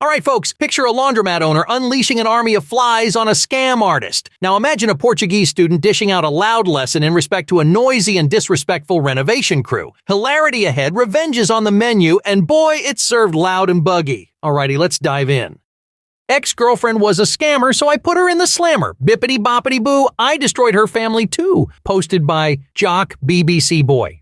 All right, folks, picture a laundromat owner unleashing an army of flies on a scam artist. Now imagine a Portuguese student dishing out a loud lesson in respect to a noisy and disrespectful renovation crew. Hilarity ahead, revenge is on the menu, and boy, it's served loud and buggy. Alrighty, let's dive in. Ex-girlfriend was a scammer, so I put her in the slammer. Bippity boppity boo, I destroyed her family too. Posted by Jock BBC Boy.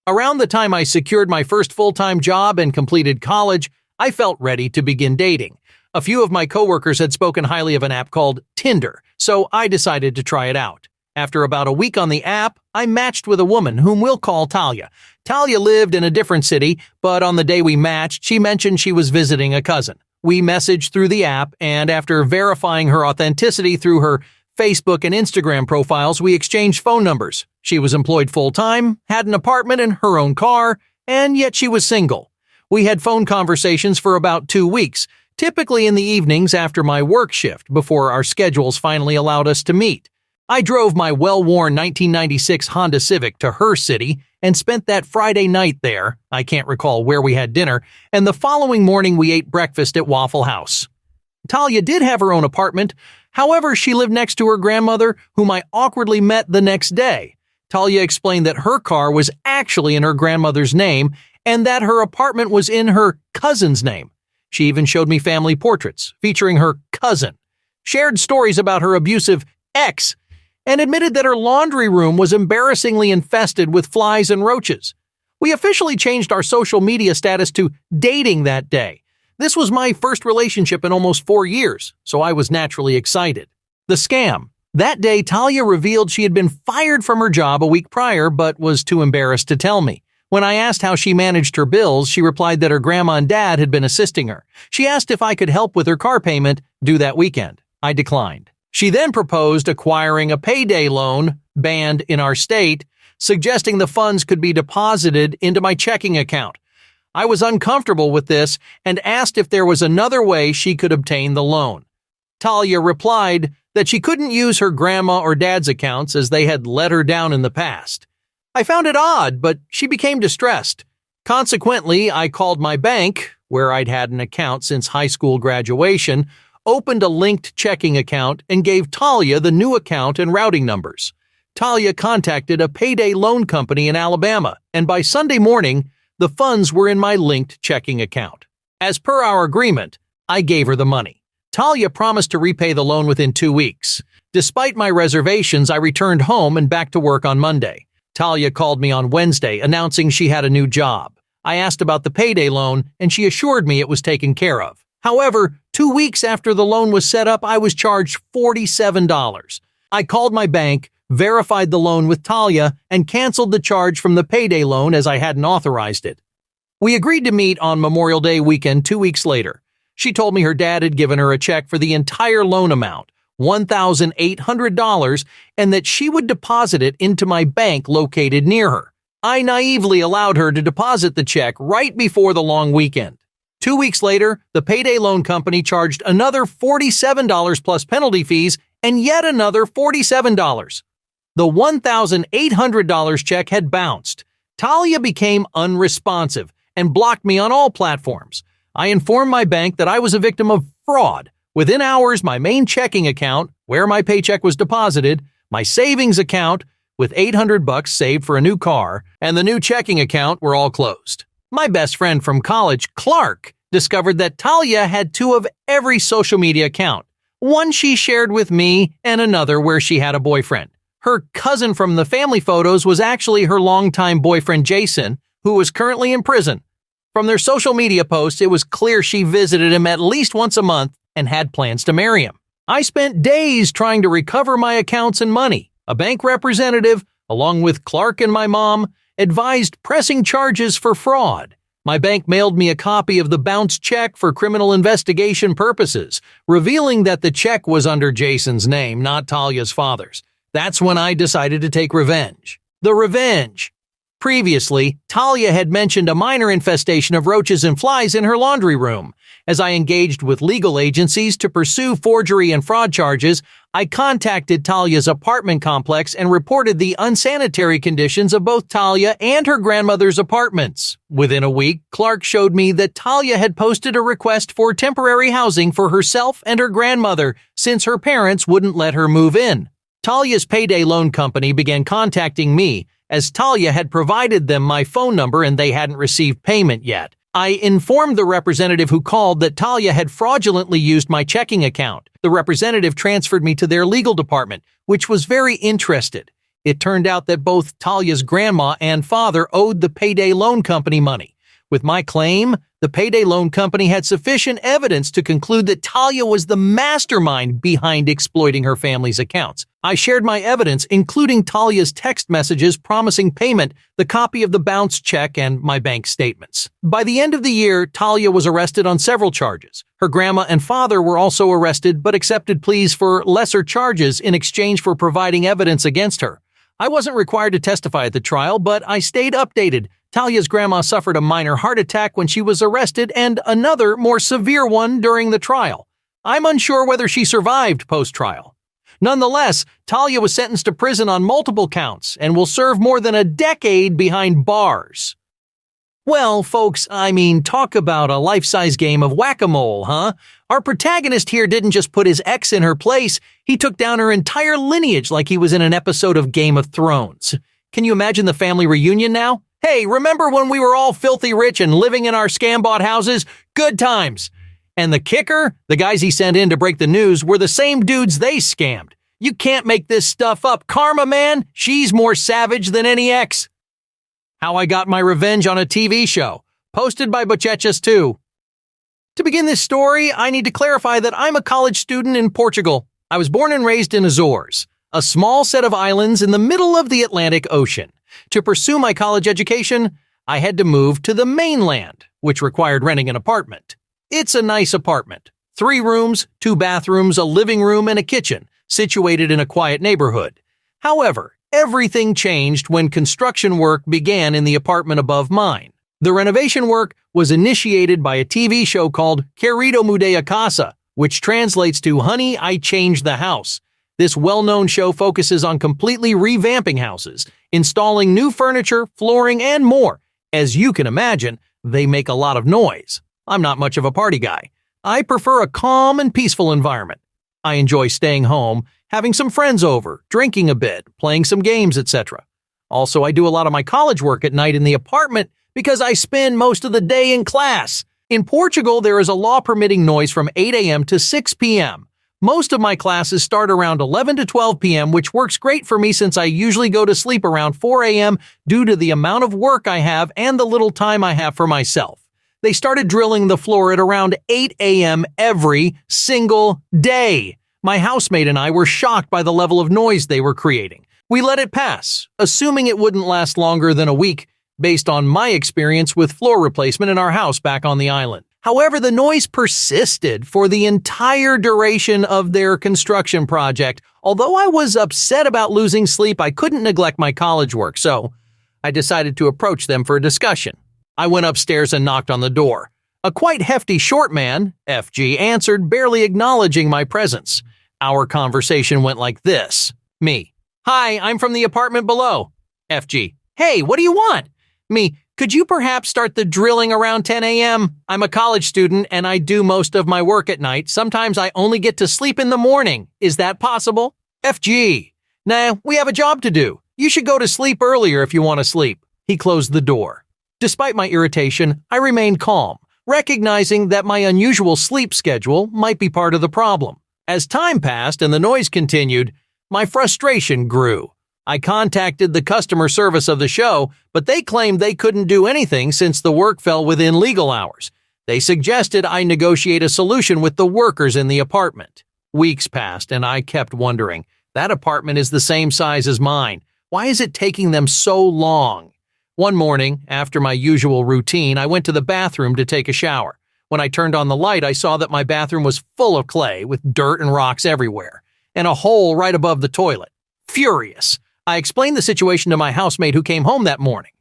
Around the time I secured my first full-time job and completed college, I felt ready to begin dating. A few of my coworkers had spoken highly of an app called Tinder, so I decided to try it out. After about a week on the app, I matched with a woman whom we'll call Talia. Talia lived in a different city, but on the day we matched, she mentioned she was visiting a cousin. We messaged through the app, and after verifying her authenticity through her Facebook and Instagram profiles, we exchanged phone numbers. She was employed full-time, had an apartment and her own car, and yet she was single. We had phone conversations for about 2 weeks, typically in the evenings after my work shift, before our schedules finally allowed us to meet. I drove my well-worn 1996 Honda Civic to her city and spent that Friday night there. I can't recall where we had dinner, and the following morning we ate breakfast at Waffle House. Talia did have her own apartment. However, she lived next to her grandmother, whom I awkwardly met the next day. Talia explained that her car was actually in her grandmother's name and that her apartment was in her cousin's name. She even showed me family portraits featuring her cousin, shared stories about her abusive ex, and admitted that her laundry room was embarrassingly infested with flies and roaches. We officially changed our social media status to dating that day. This was my first relationship in almost 4 years, so I was naturally excited. The scam. That day, Talia revealed she had been fired from her job a week prior but was too embarrassed to tell me. When I asked how she managed her bills, she replied that her grandma and dad had been assisting her. She asked if I could help with her car payment due that weekend. I declined. She then proposed acquiring a payday loan, banned in our state, suggesting the funds could be deposited into my checking account. I was uncomfortable with this and asked if there was another way she could obtain the loan. Talia replied that she couldn't use her grandma or dad's accounts as they had let her down in the past. I found it odd, but she became distressed. Consequently, I called my bank, where I'd had an account since high school graduation, opened a linked checking account, and gave Talia the new account and routing numbers. Talia contacted a payday loan company in Alabama, and by Sunday morning, the funds were in my linked checking account. As per our agreement, I gave her the money. Talia promised to repay the loan within 2 weeks. Despite my reservations, I returned home and back to work on Monday. Talia called me on Wednesday, announcing she had a new job. I asked about the payday loan, and she assured me it was taken care of. However, 2 weeks after the loan was set up, I was charged $47. I called my bank, verified the loan with Talia, and canceled the charge from the payday loan as I hadn't authorized it. We agreed to meet on Memorial Day weekend 2 weeks later. She told me her dad had given her a check for the entire loan amount, $1,800, and that she would deposit it into my bank located near her. I naively allowed her to deposit the check right before the long weekend. 2 weeks later, the payday loan company charged another $47 plus penalty fees and yet another $47. The $1,800 check had bounced. Talia became unresponsive and blocked me on all platforms. I informed my bank that I was a victim of fraud. Within hours, my main checking account, where my paycheck was deposited, my savings account, with $800 saved for a new car, and the new checking account were all closed. My best friend from college, Clark, discovered that Talia had 2 of every social media account. One she shared with me and another where she had a boyfriend. Her cousin from the family photos was actually her longtime boyfriend, Jason, who was currently in prison. From their social media posts, it was clear she visited him at least once a month and had plans to marry him. I spent days trying to recover my accounts and money. A bank representative, along with Clark and my mom, advised pressing charges for fraud. My bank mailed me a copy of the bounced check for criminal investigation purposes, revealing that the check was under Jason's name, not Talia's father's. That's when I decided to take revenge. The revenge. Previously, Talia had mentioned a minor infestation of roaches and flies in her laundry room. As I engaged with legal agencies to pursue forgery and fraud charges, I contacted Talia's apartment complex and reported the unsanitary conditions of both Talia and her grandmother's apartments. Within a week, Clark showed me that Talia had posted a request for temporary housing for herself and her grandmother since her parents wouldn't let her move in. Talia's payday loan company began contacting me as Talia had provided them my phone number and they hadn't received payment yet. I informed the representative who called that Talia had fraudulently used my checking account. The representative transferred me to their legal department, which was very interested. It turned out that both Talia's grandma and father owed the payday loan company money. With my claim, the payday loan company had sufficient evidence to conclude that Talia was the mastermind behind exploiting her family's accounts. I shared my evidence, including Talia's text messages promising payment, the copy of the bounced check, and my bank statements. By the end of the year, Talia was arrested on several charges. Her grandma and father were also arrested but accepted pleas for lesser charges in exchange for providing evidence against her. I wasn't required to testify at the trial, but I stayed updated. Talia's grandma suffered a minor heart attack when she was arrested and another, more severe one during the trial. I'm unsure whether she survived post-trial. Nonetheless, Talia was sentenced to prison on multiple counts and will serve more than a decade behind bars. Well, folks, talk about a life-size game of whack-a-mole, huh? Our protagonist here didn't just put his ex in her place, he took down her entire lineage like he was in an episode of Game of Thrones. Can you imagine the family reunion now? Hey, remember when we were all filthy rich and living in our scam-bought houses? Good times. And the kicker? The guys he sent in to break the news were the same dudes they scammed. You can't make this stuff up. Karma, man, she's more savage than any ex. How I got my revenge on a TV show. Posted by Bochechas 2. To begin this story, I need to clarify that I'm a college student in Portugal. I was born and raised in Azores, a small set of islands in the middle of the Atlantic Ocean. To pursue my college education, I had to move to the mainland, which required renting an apartment. It's a nice apartment. 3 rooms, 2 bathrooms, a living room, and a kitchen, situated in a quiet neighborhood. However, everything changed when construction work began in the apartment above mine. The renovation work was initiated by a TV show called Querido Mudei a Casa, which translates to Honey, I Changed the House. This well-known show focuses on completely revamping houses, installing new furniture, flooring, and more. As you can imagine, they make a lot of noise. I'm not much of a party guy. I prefer a calm and peaceful environment. I enjoy staying home, having some friends over, drinking a bit, playing some games, etc. Also, I do a lot of my college work at night in the apartment because I spend most of the day in class. In Portugal, there is a law permitting noise from 8 a.m. to 6 p.m. Most of my classes start around 11 to 12 p.m., which works great for me since I usually go to sleep around 4 a.m. due to the amount of work I have and the little time I have for myself. They started drilling the floor at around 8 a.m. every single day. My housemate and I were shocked by the level of noise they were creating. We let it pass, assuming it wouldn't last longer than a week, based on my experience with floor replacement in our house back on the island. However, the noise persisted for the entire duration of their construction project. Although I was upset about losing sleep, I couldn't neglect my college work, so I decided to approach them for a discussion. I went upstairs and knocked on the door. A quite hefty short man, FG, answered, barely acknowledging my presence. Our conversation went like this. Me: "Hi, I'm from the apartment below." FG: "Hey, what do you want?" Me: "Could you perhaps start the drilling around 10 a.m.? I'm a college student and I do most of my work at night. Sometimes I only get to sleep in the morning. Is that possible?" FG: "Nah, we have a job to do. You should go to sleep earlier if you want to sleep." He closed the door. Despite my irritation, I remained calm, recognizing that my unusual sleep schedule might be part of the problem. As time passed and the noise continued, my frustration grew. I contacted the customer service of the show, but they claimed they couldn't do anything since the work fell within legal hours. They suggested I negotiate a solution with the workers in the apartment. Weeks passed and I kept wondering, that apartment is the same size as mine. Why is it taking them so long? One morning, after my usual routine, I went to the bathroom to take a shower. When I turned on the light, I saw that my bathroom was full of clay with dirt and rocks everywhere, and a hole right above the toilet. Furious, I explained the situation to my housemate who came home that morning.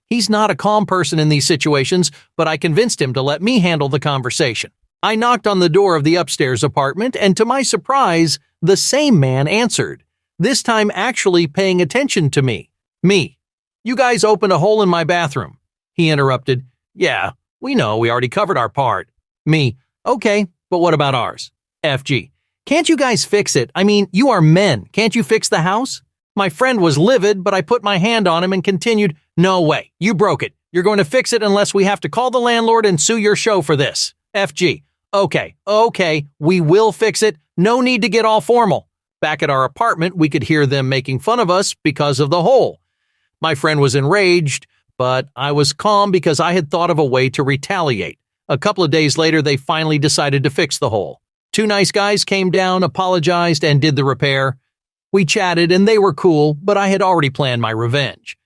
He's not a calm person in these situations, but I convinced him to let me handle the conversation. I knocked on the door of the upstairs apartment, and to my surprise, the same man answered, this time actually paying attention to me. Me. You guys opened a hole in my bathroom. He interrupted. Yeah, we know, we already covered our part. Me. Okay, but what about ours? FG. Can't you guys fix it? I mean, you are men. Can't you fix the house? My friend was livid, but I put my hand on him and continued, no way, you broke it. You're going to fix it unless we have to call the landlord and sue your show for this. FG. Okay, we will fix it. No need to get all formal. Back at our apartment, we could hear them making fun of us because of the hole. My friend was enraged, but I was calm because I had thought of a way to retaliate. A couple of days later, they finally decided to fix the hole. Two nice guys came down, apologized, and did the repair. We chatted and they were cool, but I had already planned my revenge.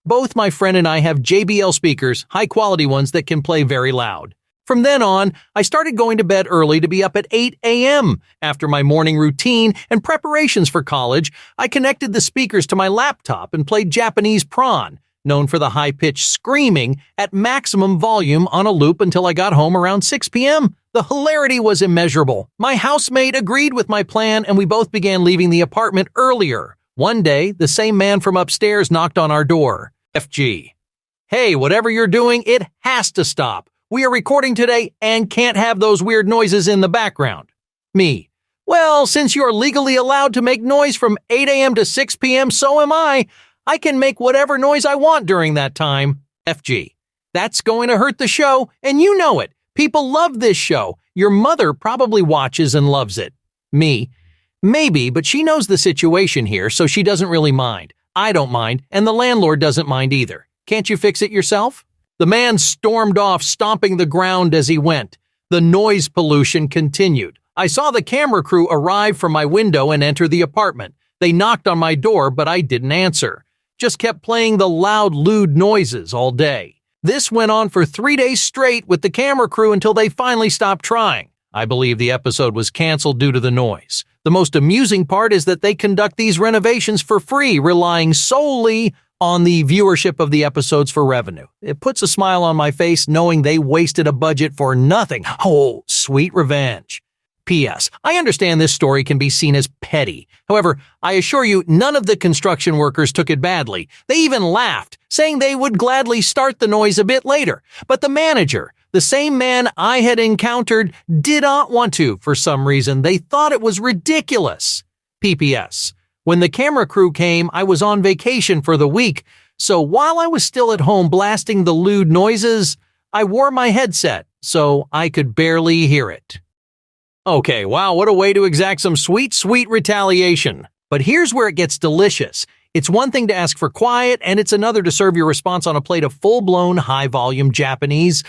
Both my friend and I have JBL speakers, high-quality ones that can play very loud. From then on, I started going to bed early to be up at 8 a.m. After my morning routine and preparations for college, I connected the speakers to my laptop and played Japanese prawn, known for the high-pitched screaming, at maximum volume on a loop until I got home around 6 p.m. The hilarity was immeasurable. My housemate agreed with my plan and we both began leaving the apartment earlier. One day, the same man from upstairs knocked on our door. FG. Hey, whatever you're doing, it has to stop. We are recording today and can't have those weird noises in the background. Me. Well, since you're legally allowed to make noise from 8 a.m. to 6 p.m., so am I. I can make whatever noise I want during that time. FG. That's going to hurt the show, and you know it. People love this show. Your mother probably watches and loves it. Me. Maybe, but she knows the situation here, so she doesn't really mind. I don't mind, and the landlord doesn't mind either. Can't you fix it yourself? The man stormed off, stomping the ground as he went. The noise pollution continued. I saw the camera crew arrive from my window and enter the apartment. They knocked on my door, but I didn't answer. Just kept playing the loud, lewd noises all day. This went on for 3 days straight with the camera crew until they finally stopped trying. I believe the episode was canceled due to the noise. The most amusing part is that they conduct these renovations for free, relying solely on the viewership of the episodes for revenue. It puts a smile on my face knowing they wasted a budget for nothing. Oh, sweet revenge. P.S. I understand this story can be seen as petty. However, I assure you none of the construction workers took it badly. They even laughed, saying they would gladly start the noise a bit later. But the manager, the same man I had encountered, did not want to for some reason. They thought it was ridiculous. P.P.S. When the camera crew came, I was on vacation for the week, so while I was still at home blasting the lewd noises, I wore my headset, so I could barely hear it. Okay, wow, what a way to exact some sweet, sweet retaliation. But here's where it gets delicious. It's one thing to ask for quiet, and it's another to serve your response on a plate of full-blown, high-volume Japanese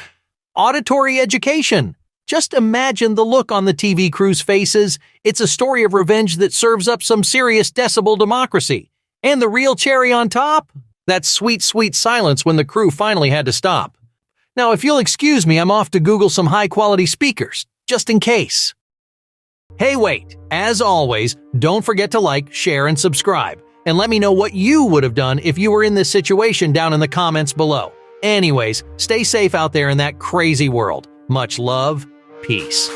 auditory education. Just imagine the look on the TV crew's faces. It's a story of revenge that serves up some serious decibel democracy. And the real cherry on top? That sweet, sweet silence when the crew finally had to stop. Now, if you'll excuse me, I'm off to Google some high-quality speakers, just in case. Hey, wait. As always, don't forget to like, share, and subscribe. And let me know what you would have done if you were in this situation down in the comments below. Anyways, stay safe out there in that crazy world. Much love. Peace.